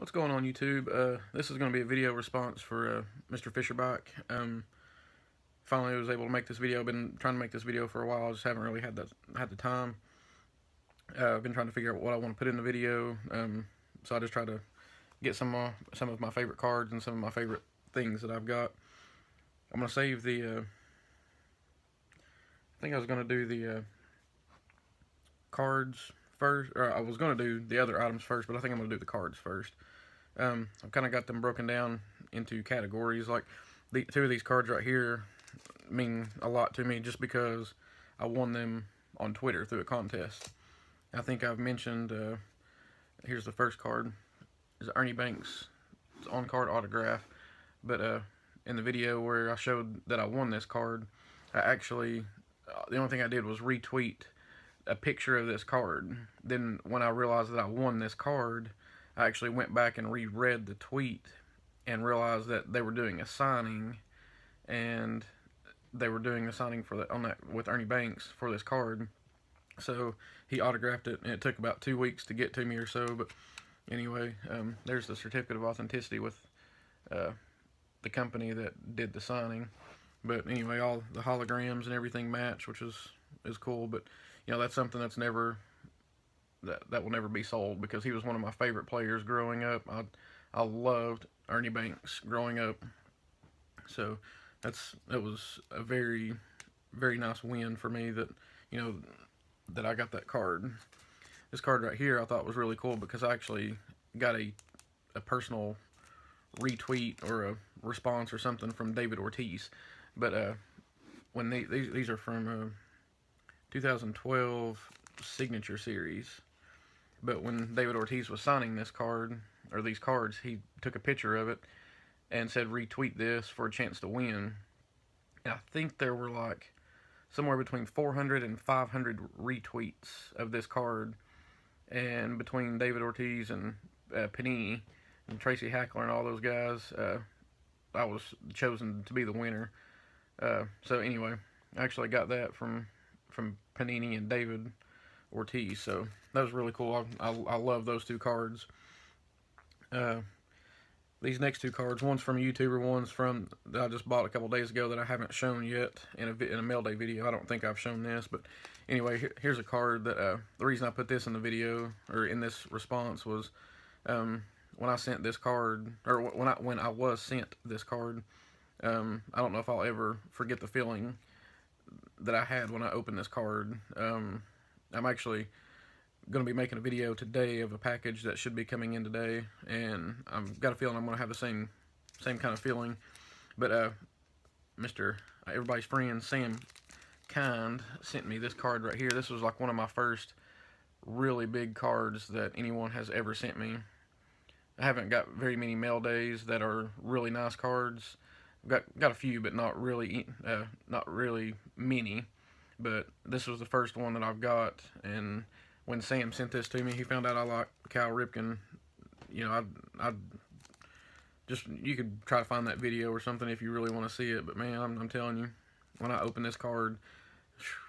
What's going on, YouTube? This is going to be a video response for MrFisherbike. Finally was able to make this video. I've been trying to make this video for a while. I just haven't really had the time. I've been trying to figure out what I want to put in the video. So I just try to get some of my favorite cards and some of my favorite things that I've got. I'm going to save the I think I was going to do the cards first, or I was going to do the other items first, but I think I'm going to do the cards first. I've kind of got them broken down into categories. Like two of these cards right here mean a lot to me just because I won them on Twitter through a contest. I think I've mentioned, here's the first card, is Ernie Banks' on-card autograph. But in the video where I showed that I won this card, I actually, the only thing I did was retweet a picture of this card. Then when I realized that I won this card, I actually went back and reread the tweet and realized that they were doing a signing, and they were doing a signing for with Ernie Banks for this card. So he autographed it, and it took about 2 weeks to get to me or so. But anyway, there's the certificate of authenticity with the company that did the signing. But anyway, all the holograms and everything match, which is cool. But you know, that's something that's never that will never be sold, because he was one of my favorite players growing up. I loved Ernie Banks growing up. So that was a very, very nice win for me, that that I got that card. This card right here I thought was really cool because I actually got a personal retweet or a response or something from David Ortiz. But when these are from 2012 Signature Series. But when David Ortiz was signing this card, or these cards, he took a picture of it and said, retweet this for a chance to win. And I think there were like somewhere between 400 and 500 retweets of this card. And between David Ortiz and Panini and Tracy Hackler and all those guys, I was chosen to be the winner. So anyway, I actually got that from Panini and David Ortiz, so that was really cool. I love those two cards. These next two cards, one's from a YouTuber, one's from that I just bought a couple days ago that I haven't shown yet in a mail day video. I don't think I've shown this, but anyway, here's a card that the reason I put this in the video, or in this response, was when I sent this card, or when I was sent this card. I don't know if I'll ever forget the feeling that I had when I opened this card. I'm actually going to be making a video today of a package that should be coming in today, and I've got a feeling I'm going to have the same kind of feeling. But everybody's friend Sam Kind sent me this card right here. This was like one of my first really big cards that anyone has ever sent me. I haven't got very many mail days that are really nice cards. I've got a few, but not really many. But this was the first one that I've got, and when Sam sent this to me, he found out I like Cal Ripken. You know, I just, you could try to find that video or something if you really want to see it. But man, I'm telling you, when I opened this card,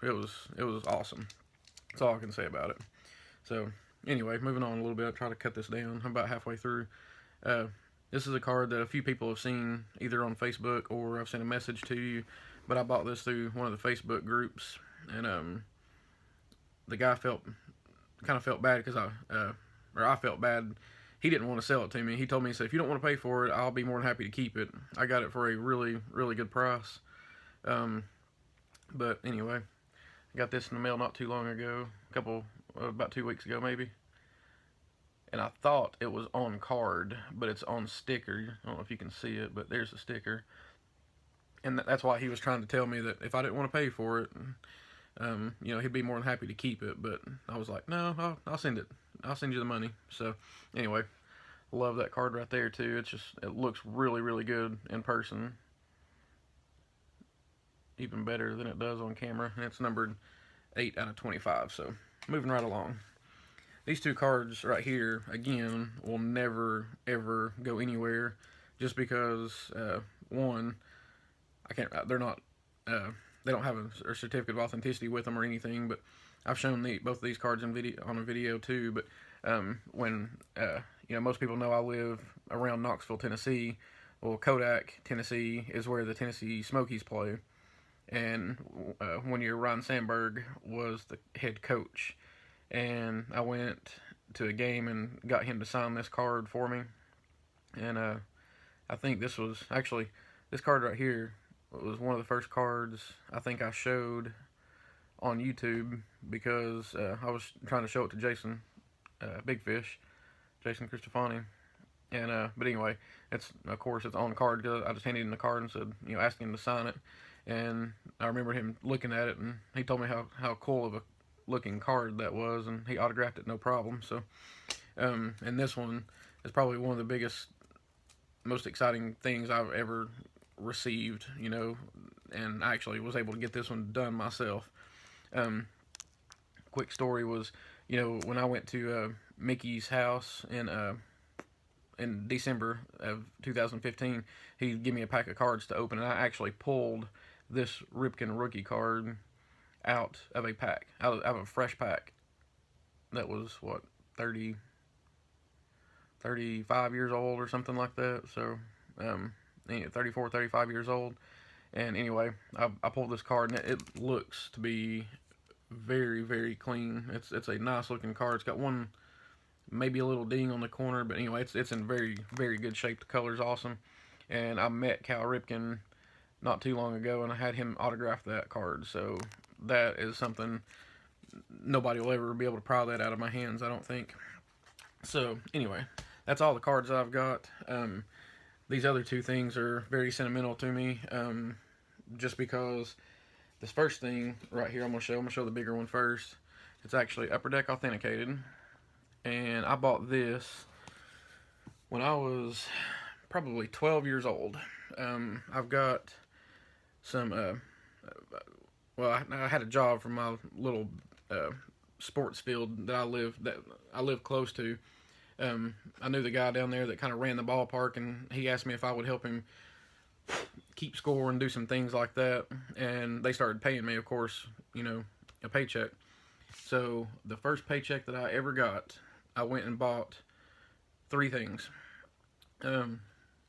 it was awesome. That's all I can say about it. So anyway, moving on a little bit. I'll try to cut this down. I'm about halfway through. This is a card that a few people have seen either on Facebook, or I've sent a message to you. But I bought this through one of the Facebook groups, and the guy kind of felt bad because I felt bad. He didn't want to sell it to me. He told me, he said, if you don't want to pay for it, I'll be more than happy to keep it. I got it for a really, really good price. But anyway, I got this in the mail not too long ago, about 2 weeks ago maybe. And I thought it was on card, but it's on sticker. I don't know if you can see it, but there's a sticker. And that's why he was trying to tell me that if I didn't want to pay for it, he'd be more than happy to keep it. But I was like, no, I'll send it. I'll send you the money. So anyway, love that card right there too. It looks really, really good in person, even better than it does on camera. And it's numbered 8 out of 25. So moving right along. These two cards right here, again, will never ever go anywhere, just because one, they're not, they don't have a certificate of authenticity with them or anything. But I've shown both of these cards on a video too. But When most people know I live around Knoxville, Tennessee. Well, Kodak, Tennessee is where the Tennessee Smokies play, and one year Ron Sandberg was the head coach, and I went to a game and got him to sign this card for me, and I think this card right here was one of the first cards I think I showed on YouTube because I was trying to show it to Jason, Big Fish, Jason Cristofani, and but anyway, it's of course it's on the card because I just handed him the card and said, asking him to sign it, and I remember him looking at it and he told me how cool of a looking card that was, and he autographed it no problem. So, and this one is probably one of the biggest, most exciting things I've ever received, and I actually was able to get this one done myself. Quick story was, when I went to Mickey's house in December of 2015, he gave me a pack of cards to open, and I actually pulled this Ripken rookie card out of a pack, out of a fresh pack that was, 35 years old or something like that. So, 34, 35 years old. And anyway, I pulled this card, and it looks to be very, very clean. It's a nice looking card. It's got one, maybe a little ding on the corner, but anyway, it's in very, very good shape. The color's awesome. And I met Cal Ripken not too long ago, and I had him autograph that card. So that is something nobody will ever be able to pry that out of my hands, I don't think. So anyway, that's all the cards that I've got. These other two things are very sentimental to me, just because this first thing right here I'm going to show the bigger one first. It's actually Upper Deck authenticated, and I bought this when I was probably 12 years old. I've got some, I had a job from my little sports field that I live close to. I knew the guy down there that kind of ran the ballpark, and he asked me if I would help him keep score and do some things like that. And they started paying me, of course, a paycheck. So the first paycheck that I ever got, I went and bought 3 things. And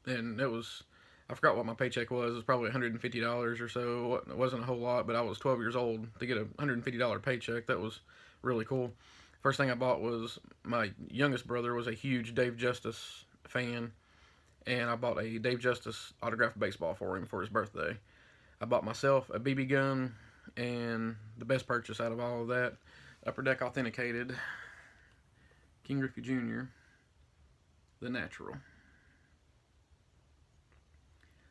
it was, I forgot what my paycheck was. It was probably $150 or so. It wasn't a whole lot, but I was 12 years old to get a $150 paycheck. That was really cool. First thing I bought was, my youngest brother was a huge Dave Justice fan, and I bought a Dave Justice autographed baseball for him for his birthday. I bought myself a BB gun, and the best purchase out of all of that, Upper Deck authenticated King Griffey Jr., the natural.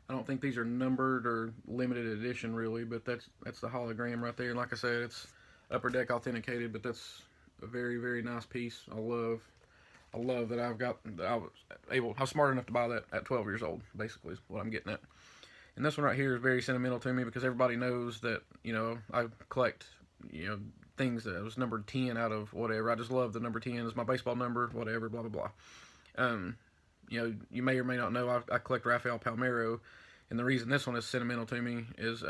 I don't think these are numbered or limited edition really, but that's the hologram right there. And like I said, it's Upper Deck authenticated, but that's a very, very nice piece. I love that I was smart enough to buy that at 12 years old, basically is what I'm getting at. And this one right here is very sentimental to me because everybody knows that, I collect, things that was numbered 10 out of whatever. I just love the number 10 is my baseball number, whatever, blah, blah, blah. You may or may not know I collect Rafael Palmeiro, and the reason this one is sentimental to me is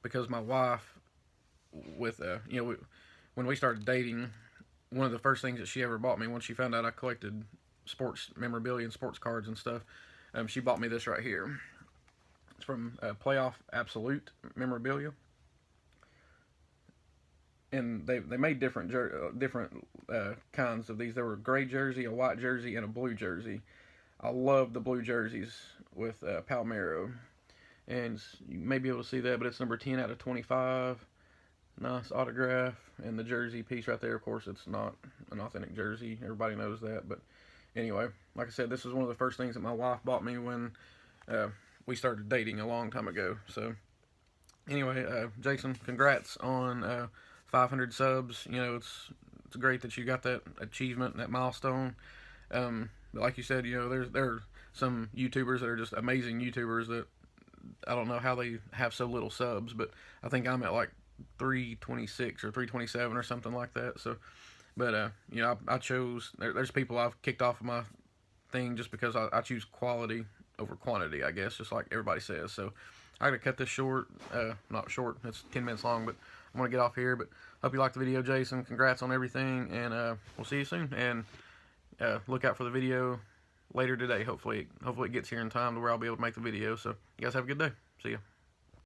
because my wife, when we started dating, one of the first things that she ever bought me, once she found out I collected sports memorabilia and sports cards and stuff, she bought me this right here. It's from Playoff Absolute Memorabilia, and they made different kinds of these. There were a gray jersey, a white jersey, and a blue jersey. I love the blue jerseys with Palmeiro, and you may be able to see that, but it's number 10 out of 25. Nice autograph, and the jersey piece right there, of course, it's not an authentic jersey. Everybody knows that, but anyway, like I said, this was one of the first things that my wife bought me when we started dating a long time ago. So anyway, Jason, congrats on 500 subs. It's great that you got that achievement, that milestone. But like you said, there are some YouTubers that are just amazing YouTubers that I don't know how they have so little subs, but I think I'm at like 326 or 327 or something like that. So, but I chose. There's people I've kicked off of my thing just because I choose quality over quantity, I guess, just like everybody says. So I gotta cut this short. Not short. It's 10 minutes long, but I'm gonna get off here. But Hope you liked the video, Jason. Congrats on everything, and we'll see you soon. And look out for the video later today. Hopefully it gets here in time to where I'll be able to make the video. So you guys have a good day. See ya.